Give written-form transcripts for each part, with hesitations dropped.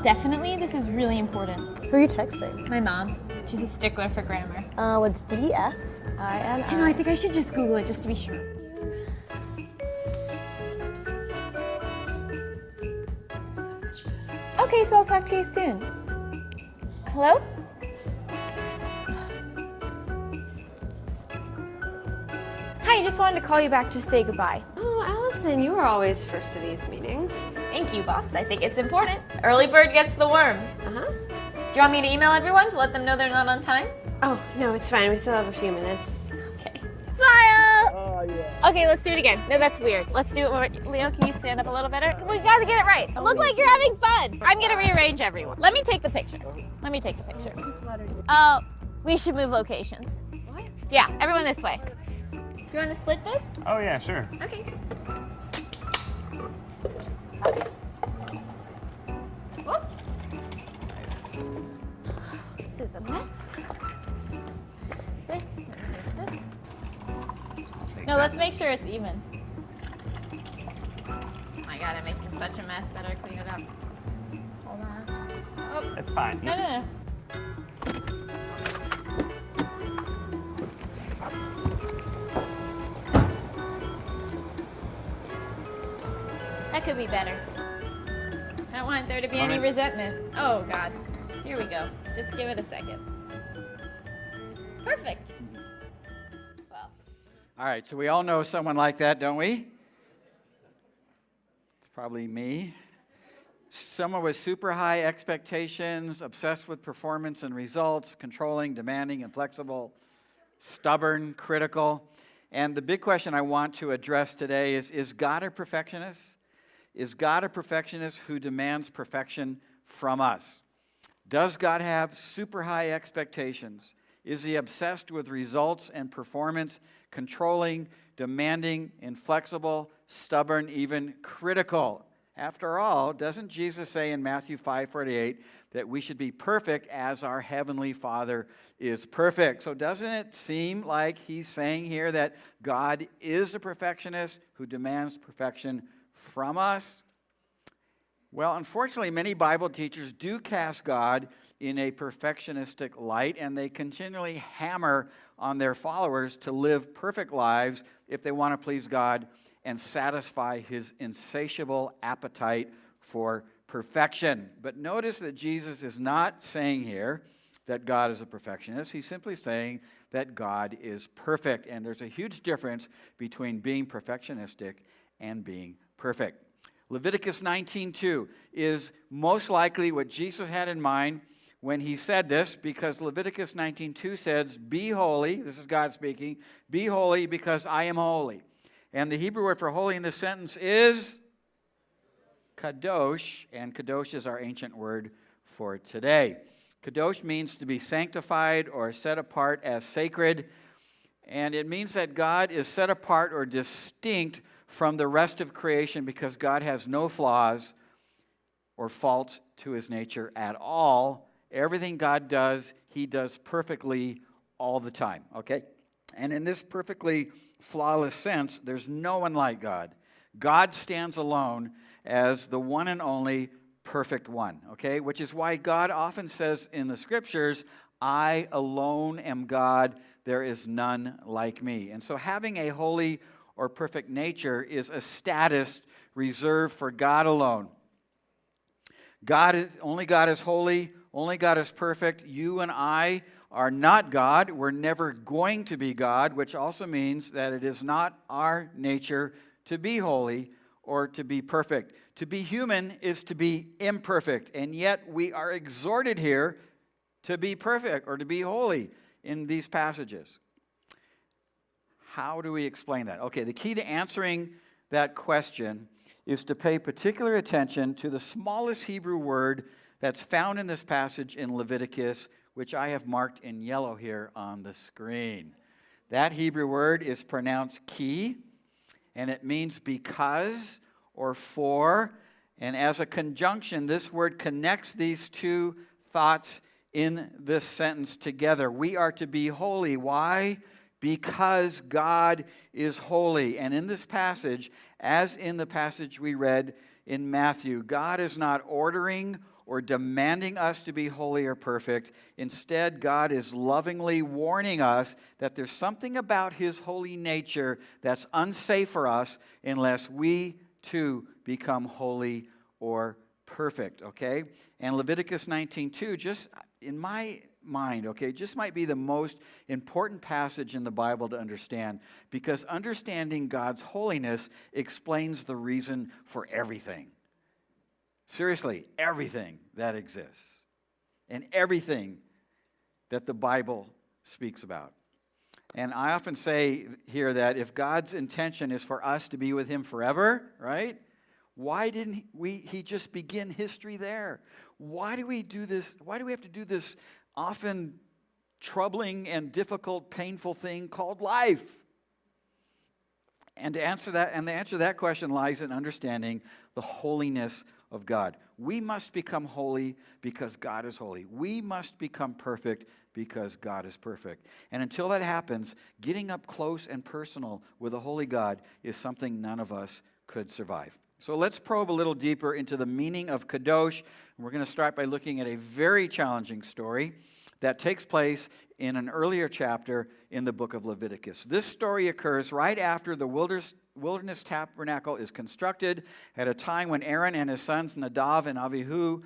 definitely. This is really important. Who are you texting? My mom. She's a stickler for grammar. It's D-F-I-N-I. I know, I think I should just Google it just to be sure. Okay, so I'll talk to you soon. Hello? Hi, I just wanted to call you back to say goodbye. Oh, Allison, you were always first to these meetings. Thank you, boss. I think it's important. Early bird gets the worm. Uh-huh. Do you want me to email everyone to let them know they're not on time? Oh, no, it's fine. We still have a few minutes. Okay. Smile! Oh, yeah. Okay, let's do it again. No, that's weird. Let's do it more. Leo, can you stand up a little better? We gotta get it right. Look like you're having fun. I'm gonna rearrange everyone. Let me take the picture. Oh, we should move locations. What? Yeah, everyone this way. Do you want to split this? Oh, yeah, sure. Okay. Nice. This is a mess. This and this. No, let's make sure it's even. Oh my God, I'm making such a mess. Better clean it up. Hold on. Oh. It's fine. No. That could be better. I don't want there to be any resentment. Oh God. Here we go. Just give it a second. Perfect. Well. All right, so we all know someone like that, don't we? It's probably me. Someone with super high expectations, obsessed with performance and results, controlling, demanding, inflexible, stubborn, critical. And the big question I want to address today is God a perfectionist? Is God a perfectionist who demands perfection from us? Does God have super high expectations? Is he obsessed with results and performance, controlling, demanding, inflexible, stubborn, even critical? After all, doesn't Jesus say in Matthew 5:48 that we should be perfect as our heavenly Father is perfect? So doesn't it seem like he's saying here that God is a perfectionist who demands perfection from us? Well, unfortunately, many Bible teachers do cast God in a perfectionistic light, and they continually hammer on their followers to live perfect lives if they want to please God and satisfy his insatiable appetite for perfection. But notice that Jesus is not saying here that God is a perfectionist. He's simply saying that God is perfect, and there's a huge difference between being perfectionistic and being perfect. Leviticus 19:2 is most likely what Jesus had in mind when he said this, because Leviticus 19:2 says, "Be holy," this is God speaking, "be holy because I am holy." And the Hebrew word for holy in this sentence is Kadosh, and Kadosh is our ancient word for today. Kadosh means to be sanctified or set apart as sacred, and it means that God is set apart or distinct from the rest of creation because God has no flaws or faults to his nature at all. Everything God does, he does perfectly all the time, okay? And in this perfectly flawless sense, there's no one like God. God stands alone as the one and only perfect one, okay? Which is why God often says in the scriptures, "I alone am God, there is none like me." And so having a holy or perfect nature is a status reserved for God alone. Only God is holy, only God is perfect. You and I are not God. We're never going to be God, which also means that it is not our nature to be holy or to be perfect. To be human is to be imperfect, and yet we are exhorted here to be perfect or to be holy in these passages. How do we explain that? Okay, the key to answering that question is to pay particular attention to the smallest Hebrew word that's found in this passage in Leviticus, which I have marked in yellow here on the screen. That Hebrew word is pronounced ki, and it means because or for. And as a conjunction, this word connects these two thoughts in this sentence together. We are to be holy. Why? Because God is holy. And in this passage, as in the passage we read in Matthew, God is not ordering or demanding us to be holy or perfect. Instead, God is lovingly warning us that there's something about his holy nature that's unsafe for us unless we too become holy or perfect, okay? And Leviticus 19:2, just in my mind, okay, just might be the most important passage in the Bible to understand, because understanding God's holiness explains the reason for everything. Seriously, everything that exists and everything that the Bible speaks about. And I often say here that if God's intention is for us to be with him forever, right? Why didn't he just begin history there? Why do we do this? Why do we have to do this often troubling and difficult, painful thing called life? And the answer to that question lies in understanding the holiness of God. We must become holy because God is holy. We must become perfect because God is perfect. And until that happens, getting up close and personal with a holy God is something none of us could survive. So let's probe a little deeper into the meaning of Kadosh. And we're going to start by looking at a very challenging story that takes place in an earlier chapter in the book of Leviticus. This story occurs right after the wilderness tabernacle is constructed, at a time when Aaron and his sons Nadav and Avihu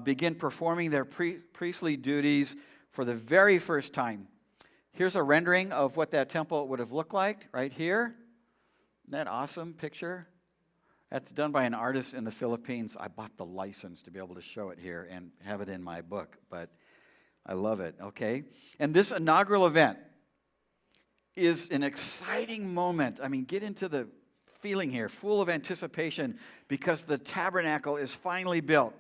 begin performing their priestly duties for the very first time. Here's a rendering of what that temple would have looked like right here. Isn't that awesome picture? That's done by an artist in the Philippines. I bought the license to be able to show it here and have it in my book, but I love it, okay? And this inaugural event is an exciting moment. I mean, get into the feeling here, full of anticipation, because the tabernacle is finally built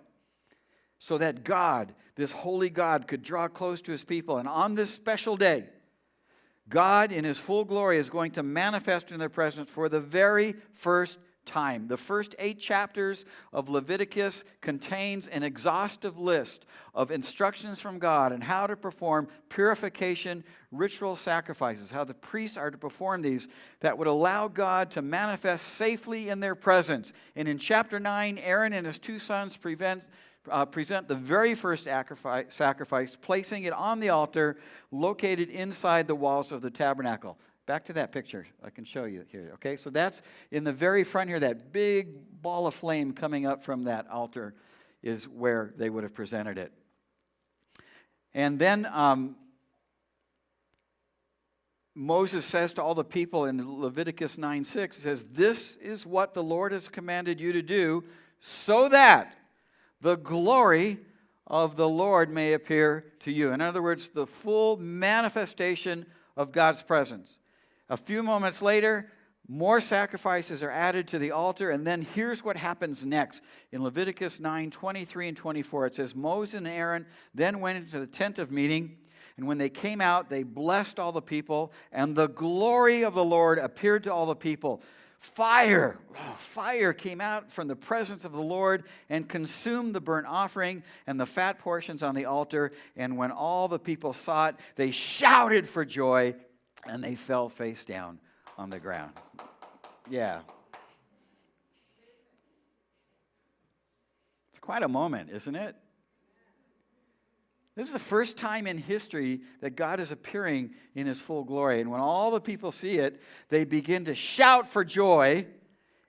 so that God, this holy God, could draw close to his people. And on this special day, God in his full glory is going to manifest in their presence for the very first time. The first 8 chapters of Leviticus contains an exhaustive list of instructions from God on how to perform purification ritual sacrifices, how the priests are to perform these that would allow God to manifest safely in their presence. And in chapter 9, Aaron and his 2 sons present the very first sacrifice, placing it on the altar located inside the walls of the tabernacle. Back to that picture. I can show you here. Okay, so that's in the very front here, that big ball of flame coming up from that altar is where they would have presented it. And then Moses says to all the people in Leviticus 9:6, he says, "This is what the Lord has commanded you to do, so that the glory of the Lord may appear to you." In other words, the full manifestation of God's presence. A few moments later, more sacrifices are added to the altar, and then here's what happens next. In Leviticus 9:23 and 24, it says, "Moses and Aaron then went into the tent of meeting, and when they came out, they blessed all the people, and the glory of the Lord appeared to all the people. Fire came out from the presence of the Lord and consumed the burnt offering and the fat portions on the altar, and when all the people saw it, they shouted for joy, and they fell face down on the ground." Yeah. It's quite a moment, isn't it? This is the first time in history that God is appearing in his full glory. And when all the people see it, they begin to shout for joy,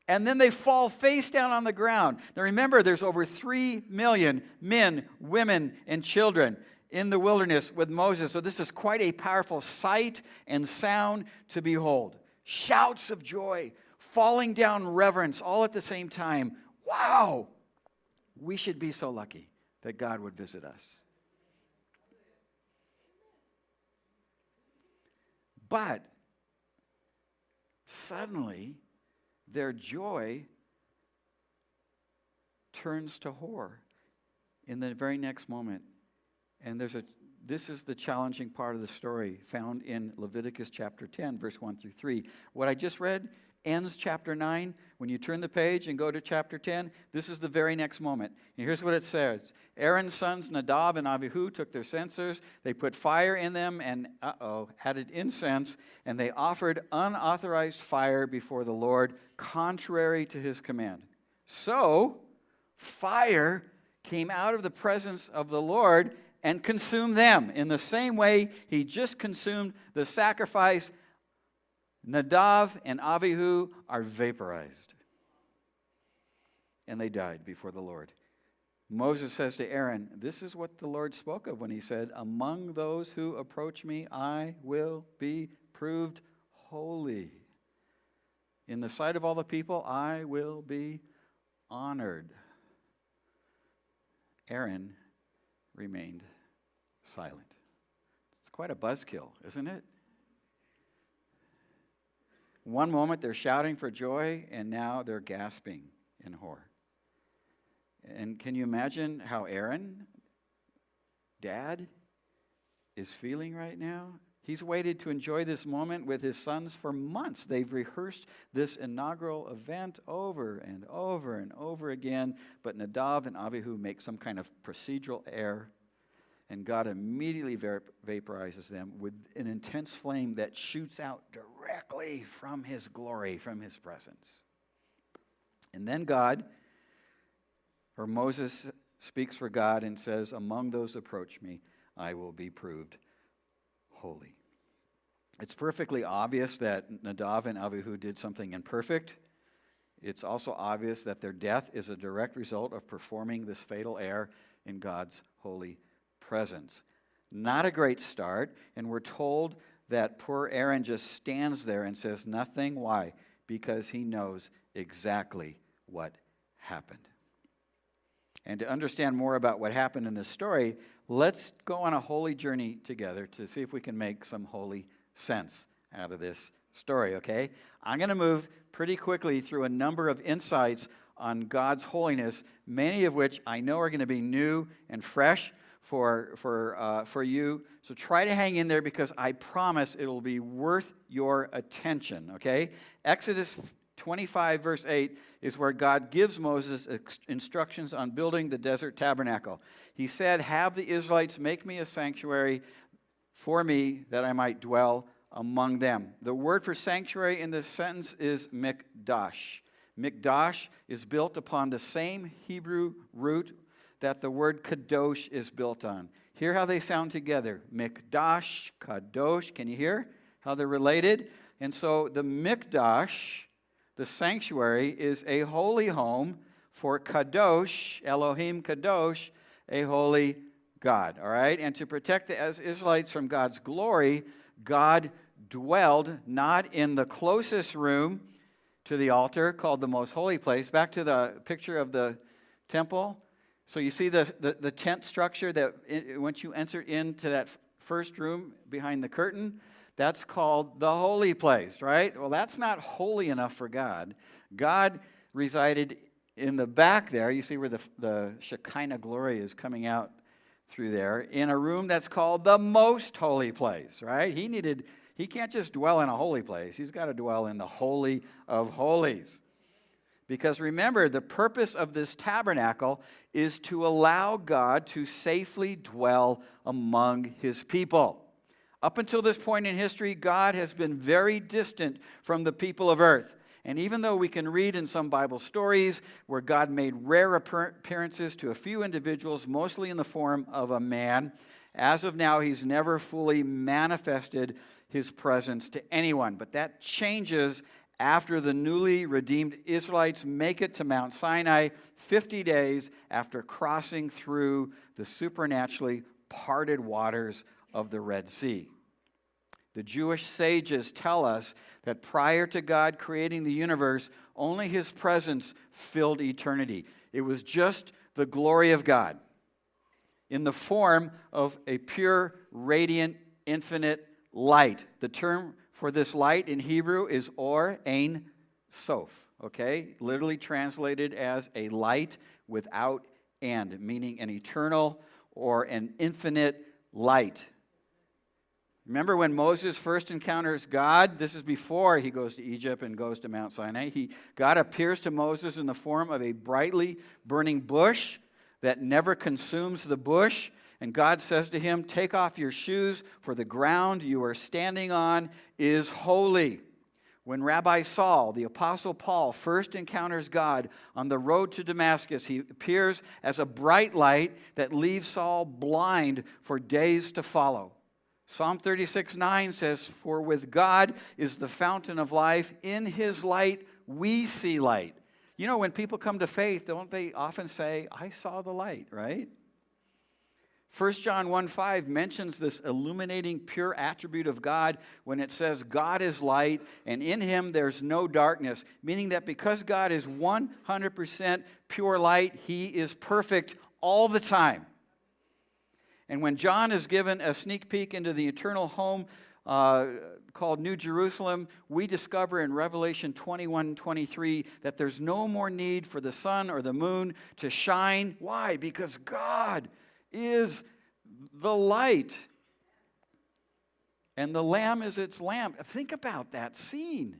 and then they fall face down on the ground. Now remember, there's over 3 million men, women, and children in the wilderness with Moses. So this is quite a powerful sight and sound to behold. Shouts of joy, falling down reverence, all at the same time. Wow! We should be so lucky that God would visit us. But suddenly, their joy turns to horror in the very next moment. And this is the challenging part of the story found in Leviticus chapter 10, verse 1 through 3. What I just read ends chapter 9. When you turn the page and go to chapter 10, this is the very next moment. And here's what it says. Aaron's sons Nadav and Avihu took their censers, they put fire in them and, added incense, and they offered unauthorized fire before the Lord, contrary to his command. So, fire came out of the presence of the Lord and consumed them. In the same way, he just consumed the sacrifice. Nadav and Avihu are vaporized. And they died before the Lord. Moses says to Aaron, this is what the Lord spoke of when he said, among those who approach me, I will be proved holy. In the sight of all the people, I will be honored. Aaron remained silent. It's quite a buzzkill, isn't it? One moment they're shouting for joy, and now they're gasping in horror. And can you imagine how Aaron, Dad, is feeling right now? He's waited to enjoy this moment with his sons for months. They've rehearsed this inaugural event over and over and over again, but Nadav and Avihu make some kind of procedural error, and God immediately vaporizes them with an intense flame that shoots out directly from his glory, from his presence. And then Moses speaks for God and says, among those who approach me, I will be proved holy. It's perfectly obvious that Nadav and Avihu did something imperfect. It's also obvious that their death is a direct result of performing this fatal error in God's holy presence. Not a great start, and we're told that poor Aaron just stands there and says nothing. Why? Because he knows exactly what happened. And to understand more about what happened in this story, let's go on a holy journey together to see if we can make some holy sense out of this story, okay? I'm going to move pretty quickly through a number of insights on God's holiness, many of which I know are going to be new and fresh for you. So try to hang in there because I promise it will be worth your attention, okay? Exodus 25, verse 8 is where God gives Moses instructions on building the desert tabernacle. He said, have the Israelites make me a sanctuary for me that I might dwell among them. The word for sanctuary in this sentence is mikdash. Mikdash is built upon the same Hebrew root that the word kadosh is built on. Hear how they sound together. Mikdash, kadosh. Can you hear how they're related? And so the mikdash, the sanctuary, is a holy home for Kadosh, Elohim Kadosh, a holy God, all right? And to protect the Israelites from God's glory, God dwelled not in the closest room to the altar called the most holy place. Back to the picture of the temple. So you see the tent structure that once you enter into that first room behind the curtain, that's called the holy place, right? Well, that's not holy enough for God. God resided in the back there. You see where the Shekinah glory is coming out through there, in a room that's called the most holy place, right? He can't just dwell in a holy place. He's got to dwell in the holy of holies. Because remember, the purpose of this tabernacle is to allow God to safely dwell among his people. Up until this point in history, God has been very distant from the people of earth. And even though we can read in some Bible stories where God made rare appearances to a few individuals, mostly in the form of a man, as of now, he's never fully manifested his presence to anyone. But that changes after the newly redeemed Israelites make it to Mount Sinai 50 days after crossing through the supernaturally parted waters of the Red Sea. The Jewish sages tell us that prior to God creating the universe, only his presence filled eternity. It was just the glory of God in the form of a pure, radiant, infinite light. The term for this light in Hebrew is Or Ein Sof, okay? Literally translated as a light without end, meaning an eternal or an infinite light. Remember when Moses first encounters God? This is before he goes to Egypt and goes to Mount Sinai. God appears to Moses in the form of a brightly burning bush that never consumes the bush. And God says to him, take off your shoes, for the ground you are standing on is holy. When Rabbi Saul, the Apostle Paul, first encounters God on the road to Damascus, he appears as a bright light that leaves Saul blind for days to follow. Psalm 36:9 says, "For with God is the fountain of life. In his light we see light." You know, when people come to faith, don't they often say, "I saw the light," right? 1 John 1:5 mentions this illuminating pure attribute of God when it says God is light and in him there's no darkness, meaning that because God is 100% pure light, he is perfect all the time. And when John is given a sneak peek into the eternal home called New Jerusalem, we discover in Revelation 21:23 that there's no more need for the sun or the moon to shine. Why? Because God is the light, and the Lamb is its lamp. Think about that scene.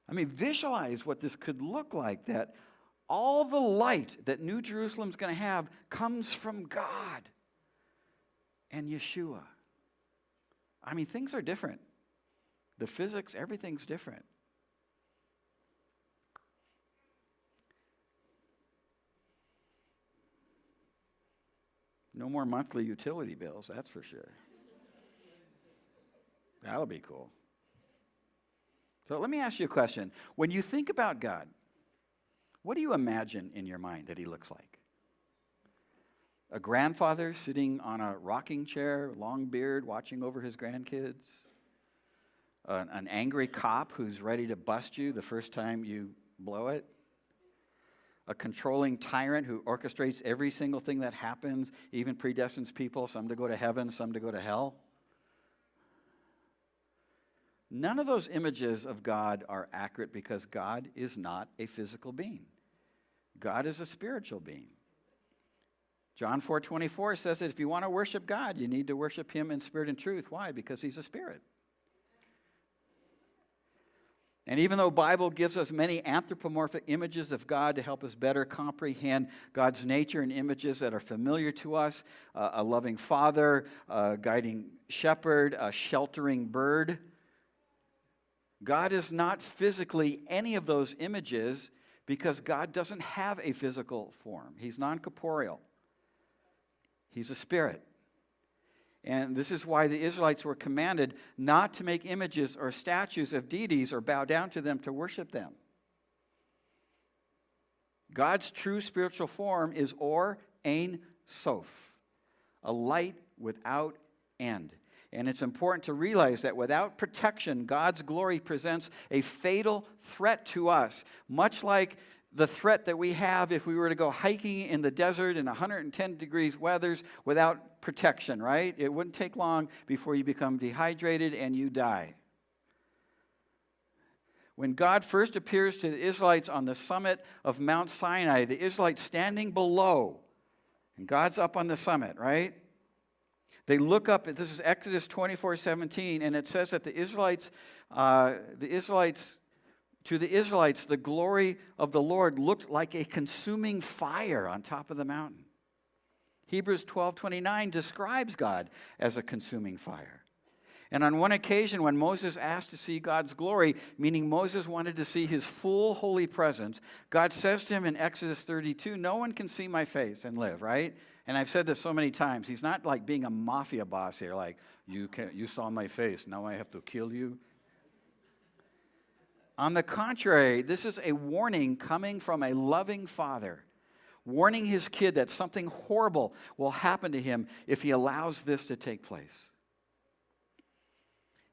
I mean, visualize what this could look like, that all the light that New Jerusalem's going to have comes from God and Yeshua. I mean, things are different. The physics, everything's different. No more monthly utility bills, that's for sure. That'll be cool. So let me ask you a question. When you think about God, what do you imagine in your mind that he looks like? A grandfather sitting on a rocking chair, long beard, watching over his grandkids? An angry cop who's ready to bust you the first time you blow it? A controlling tyrant who orchestrates every single thing that happens, even predestines people, some to go to heaven, some to go to hell? None of those images of God are accurate because God is not a physical being. God is a spiritual being. John 4:24 says that if you want to worship God, you need to worship him in spirit and truth. Why? Because he's a spirit. And even though the Bible gives us many anthropomorphic images of God to help us better comprehend God's nature in images that are familiar to us, a loving father, a guiding shepherd, a sheltering bird, God is not physically any of those images because God doesn't have a physical form. He's non-corporeal. He's a spirit. And this is why the Israelites were commanded not to make images or statues of deities or bow down to them to worship them. God's true spiritual form is Or Ein Sof, a light without end. And it's important to realize that without protection, God's glory presents a fatal threat to us, much like the threat that we have if we were to go hiking in the desert in 110 degrees weathers without protection, right? It wouldn't take long before you become dehydrated and you die. When God first appears to the Israelites on the summit of Mount Sinai, the Israelites standing below, and God's up on the summit, right? They look up, this is Exodus 24:17, and it says that the Israelites, the glory of the Lord looked like a consuming fire on top of the mountain. Hebrews 12:29 describes God as a consuming fire. And on one occasion when Moses asked to see God's glory, meaning Moses wanted to see his full holy presence, God says to him in Exodus 32, "No one can see my face and live," right? And I've said this so many times. He's not like being a mafia boss here, like, you saw my face, now I have to kill you. On the contrary, this is a warning coming from a loving father, warning his kid that something horrible will happen to him if he allows this to take place.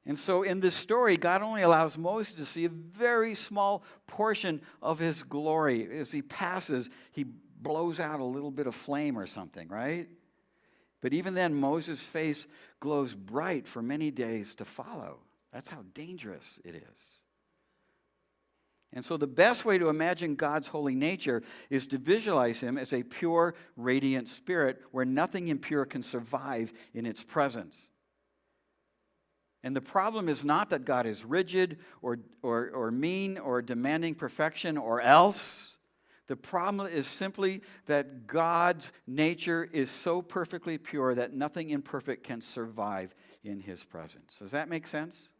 And so in this story, God only allows Moses to see a very small portion of his glory. As he passes, he blows out a little bit of flame or something, right? But even then, Moses' face glows bright for many days to follow. That's how dangerous it is. And so the best way to imagine God's holy nature is to visualize him as a pure, radiant spirit where nothing impure can survive in its presence. And the problem is not that God is rigid or mean or demanding perfection or else. The problem is simply that God's nature is so perfectly pure that nothing imperfect can survive in his presence. Does that make sense?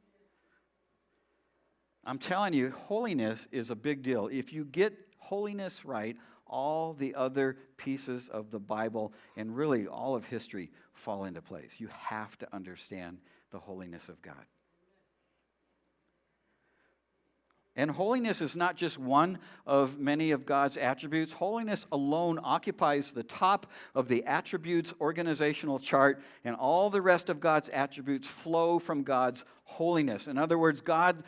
I'm telling you, holiness is a big deal. If you get holiness right, all the other pieces of the Bible and really all of history fall into place. You have to understand the holiness of God. And holiness is not just one of many of God's attributes. Holiness alone occupies the top of the attributes organizational chart, and all the rest of God's attributes flow from God's holiness. In other words, God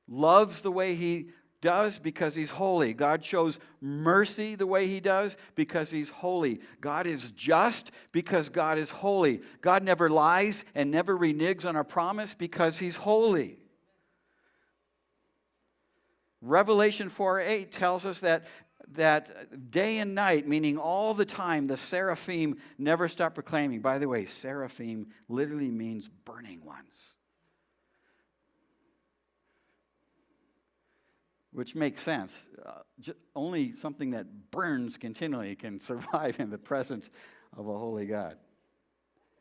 loves the way he does because he's holy. God shows mercy the way he does because he's holy. God is just because God is holy. God never lies and never reneges on a promise because he's holy. Revelation 4:8 tells us that day and night, meaning all the time, the seraphim never stop proclaiming. By the way, seraphim literally means burning ones. Which makes sense. Only something that burns continually can survive in the presence of a holy God.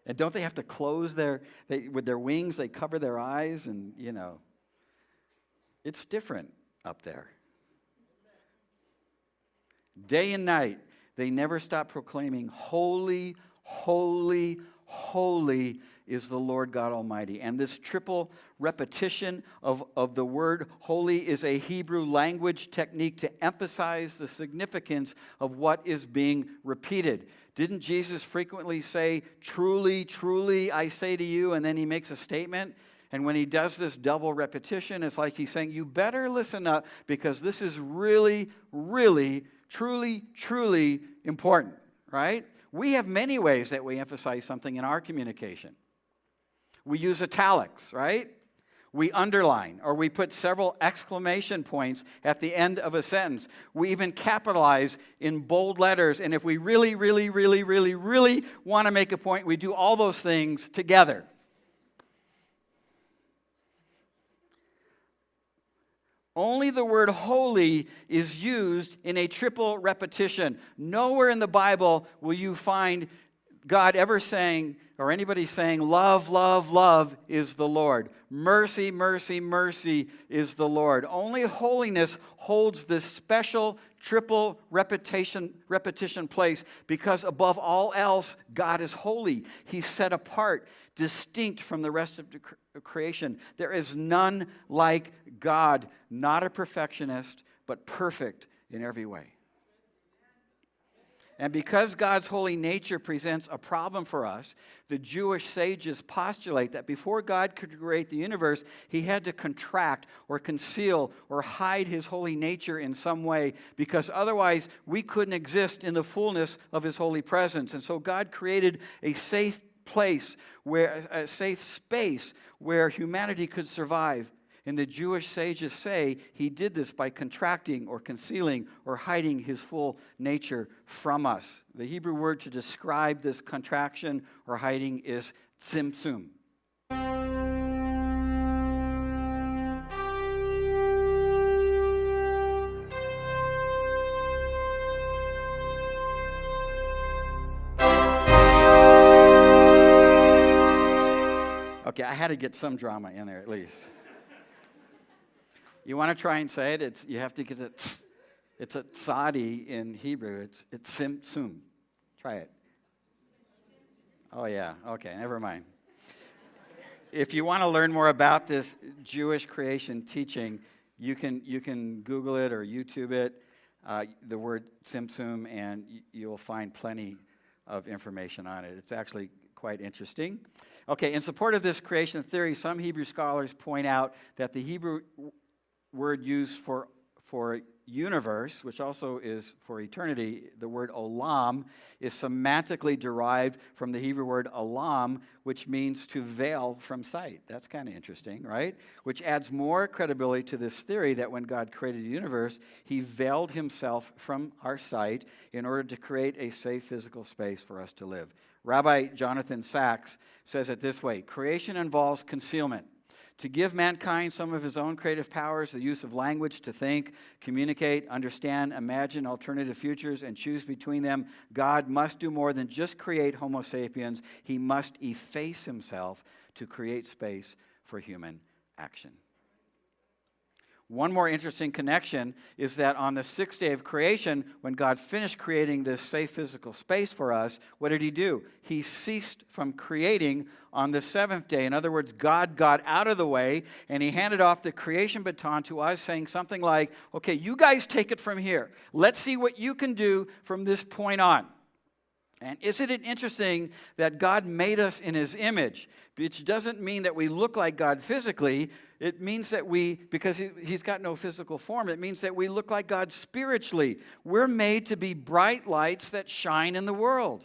And don't they have to close with their wings, they cover their eyes, and, it's different up there. Day and night, they never stop proclaiming, holy, holy, holy is the Lord God Almighty. And this triple repetition of the word holy is a Hebrew language technique to emphasize the significance of what is being repeated. Didn't Jesus frequently say, truly, truly, I say to you, and then he makes a statement? And when he does this double repetition, it's like he's saying, you better listen up because this is really, really, truly, truly important, right? We have many ways that we emphasize something in our communication. We use italics, right? We underline, or we put several exclamation points at the end of a sentence. We even capitalize in bold letters. And if we really, really, really, really, really want to make a point, we do all those things together. Only the word holy is used in a triple repetition. Nowhere in the Bible will you find God ever saying, or anybody saying, love, love, love is the Lord. Mercy, mercy, mercy is the Lord. Only holiness holds this special triple repetition place because above all else, God is holy. He's set apart, distinct from the rest of creation. There is none like God, not a perfectionist, but perfect in every way. And because God's holy nature presents a problem for us, the Jewish sages postulate that before God could create the universe, he had to contract or conceal or hide his holy nature in some way, because otherwise we couldn't exist in the fullness of his holy presence. And so God created a safe place, a safe space where humanity could survive. And the Jewish sages say he did this by contracting or concealing or hiding his full nature from us. The Hebrew word to describe this contraction or hiding is tzimtzum. Okay, I had to get some drama in there at least. You want to try and say it? You have to get it. It's a tzadi in Hebrew. It's tzimtzum. Try it. Oh yeah. Okay. Never mind. If you want to learn more about this Jewish creation teaching, you can Google it or YouTube it. The word tzimtzum, and you'll find plenty of information on it. It's actually quite interesting. Okay. In support of this creation theory, some Hebrew scholars point out that the Hebrew word used for universe, which also is for eternity, the word olam, is semantically derived from the Hebrew word olam, which means to veil from sight. That's kind of interesting, right? Which adds more credibility to this theory that when God created the universe, he veiled himself from our sight in order to create a safe physical space for us to live. Rabbi Jonathan Sachs says it this way: creation involves concealment. To give mankind some of his own creative powers, the use of language to think, communicate, understand, imagine alternative futures, and choose between them, God must do more than just create Homo sapiens. He must efface himself to create space for human action. One more interesting connection is that on the sixth day of creation, when God finished creating this safe physical space for us, what did he do? He ceased from creating on the seventh day. In other words, God got out of the way and he handed off the creation baton to us, saying something like, okay, you guys take it from here. Let's see what you can do from this point on. And isn't it interesting that God made us in his image, which doesn't mean that we look like God physically. It means that because he's got no physical form, it means that we look like God spiritually. We're made to be bright lights that shine in the world.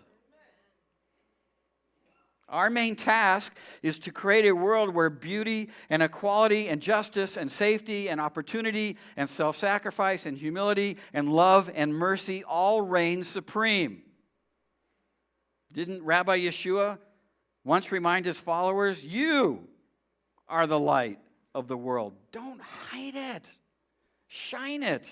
Our main task is to create a world where beauty and equality and justice and safety and opportunity and self-sacrifice and humility and love and mercy all reign supreme. Didn't Rabbi Yeshua once remind his followers, you are the light of the world. Don't hide it. Shine it.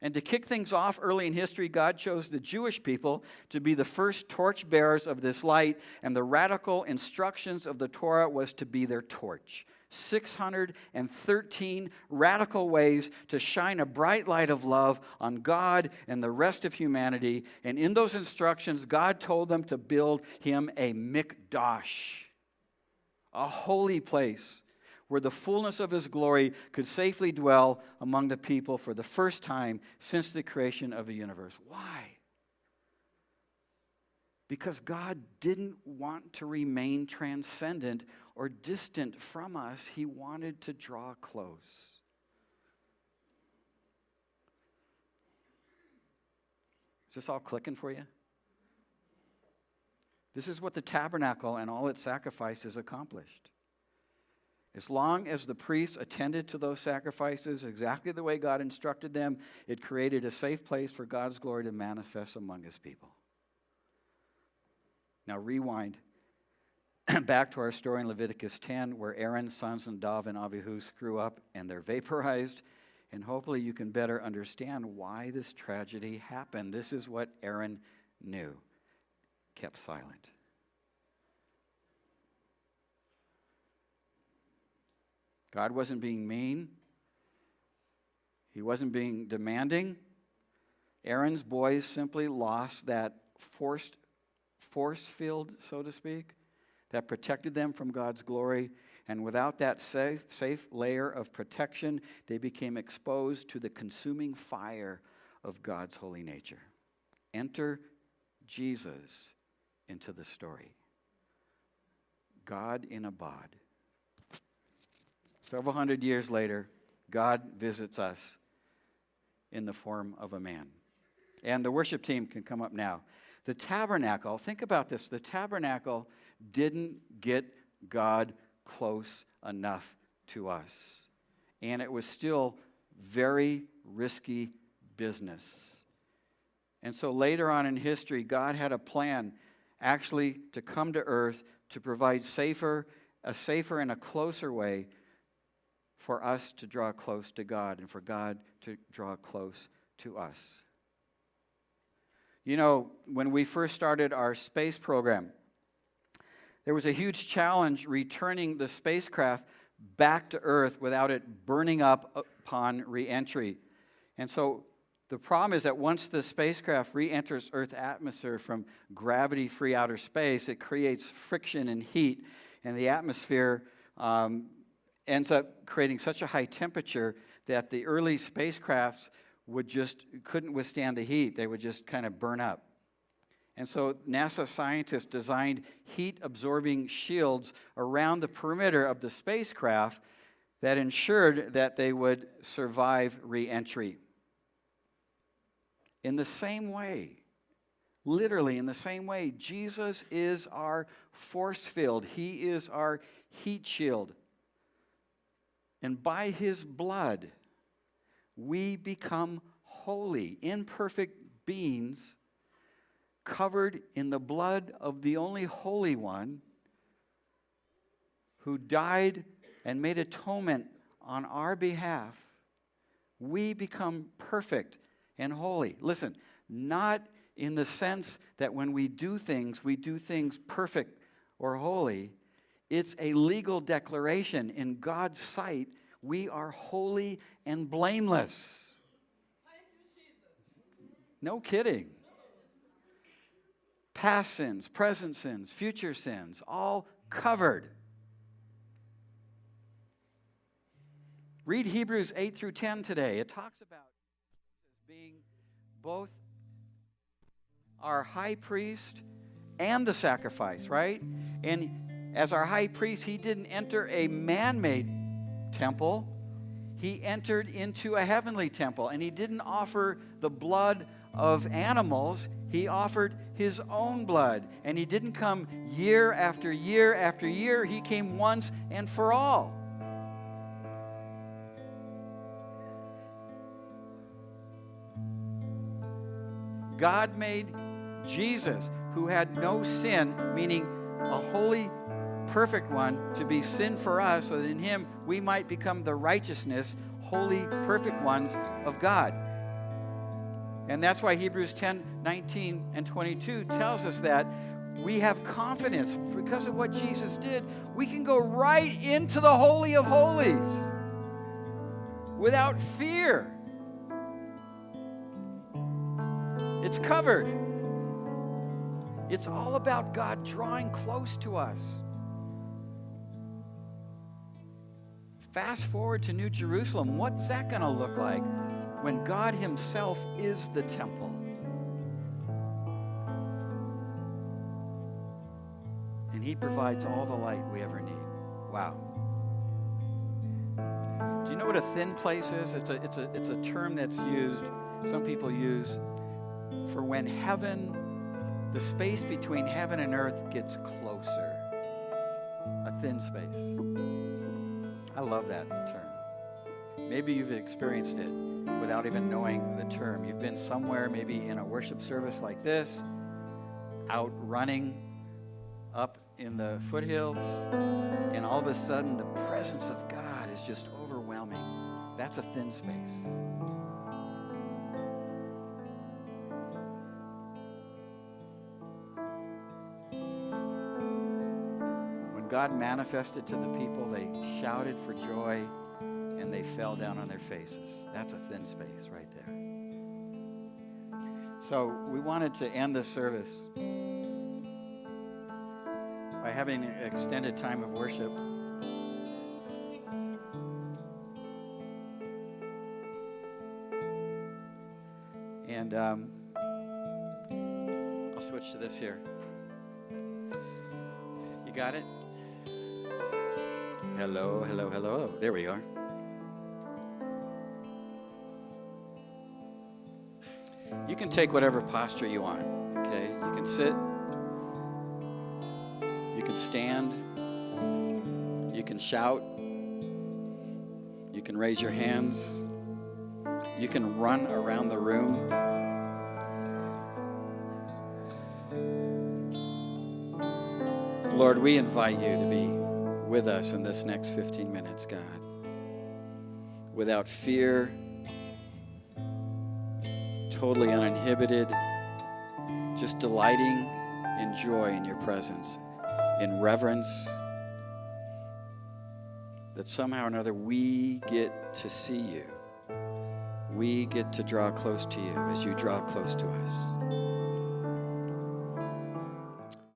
And to kick things off early in history, God chose the Jewish people to be the first torchbearers of this light, and the radical instructions of the Torah was to be their torch. 613 radical ways to shine a bright light of love on God and the rest of humanity. And in those instructions, God told them to build him a mikdash, a holy place where the fullness of his glory could safely dwell among the people for the first time since the creation of the universe. Why? Because God didn't want to remain transcendent or distant from us. He wanted to draw close. Is this all clicking for you? This is what the tabernacle and all its sacrifices accomplished. As long as the priests attended to those sacrifices exactly the way God instructed them, it created a safe place for God's glory to manifest among his people. Now rewind back to our story in Leviticus 10, where Aaron's sons Nadav and Abihu screw up and they're vaporized. And hopefully you can better understand why this tragedy happened. This is what Aaron knew. Kept silent. God wasn't being mean. He wasn't being demanding. Aaron's boys simply lost that force field, so to speak, that protected them from God's glory. And without that safe layer of protection, they became exposed to the consuming fire of God's holy nature. Enter Jesus into the story. God in a bod. Several hundred years later, God visits us in the form of a man. And the worship team can come up now. The tabernacle, think about this, the tabernacle didn't get God close enough to us. And it was still very risky business. And so later on in history, God had a plan actually to come to earth to provide a safer and a closer way for us to draw close to God and for God to draw close to us. You know, when we first started our space program, there was a huge challenge returning the spacecraft back to Earth without it burning up upon re-entry. And so the problem is that once the spacecraft re-enters Earth's atmosphere from gravity-free outer space, it creates friction and heat, and the atmosphere ends up creating such a high temperature that the early spacecrafts couldn't withstand the heat. They would just kind of burn up. And so NASA scientists designed heat-absorbing shields around the perimeter of the spacecraft that ensured that they would survive re-entry. In the same way, literally in the same way, Jesus is our force field. He is our heat shield. And by his blood, we become holy, imperfect beings covered in the blood of the only Holy One who died and made atonement on our behalf. We become perfect and holy. Listen, not in the sense that when we do things perfect or holy. It's a legal declaration. In God's sight, we are holy and blameless. No kidding. Past sins, present sins, future sins, all covered. Read Hebrews 8 through 10 today. It talks about being both our high priest and the sacrifice, right? And as our high priest, he didn't enter a man-made temple. He entered into a heavenly temple, and he didn't offer the blood of animals. He offered his own blood, and he didn't come year after year after year. He came once and for all. God made Jesus, who had no sin, meaning a holy, perfect one, to be sin for us, so that in him we might become the righteousness, holy, perfect ones of God. And that's why Hebrews 10, 19, and 22 tells us that we have confidence because of what Jesus did. We can go right into the Holy of Holies without fear. It's covered. It's all about God drawing close to us. Fast forward to New Jerusalem. What's that going to look like when God himself is the temple? And he provides all the light we ever need. Wow. Do you know what a thin place is? It's a term that's used, some people use, for when heaven, the space between heaven and earth gets closer. A thin space. I love that term. Maybe you've experienced it without even knowing the term. You've been somewhere, maybe in a worship service like this, out running up in the foothills, and all of a sudden the presence of God is just overwhelming. That's a thin space. When God manifested to the people, they shouted for joy and they fell down on their faces. That's a thin space right there. So we wanted to end this service by having an extended time of worship. And I'll switch to this here. You got it? Hello, hello, hello. There we are. You can take whatever posture you want, okay? You can sit. You can stand. You can shout. You can raise your hands. You can run around the room. Lord, we invite you to be with us in this next 15 minutes, God. Without fear, totally uninhibited, just delighting in joy in your presence, in reverence, that somehow or another we get to see you. We get to draw close to you as you draw close to us.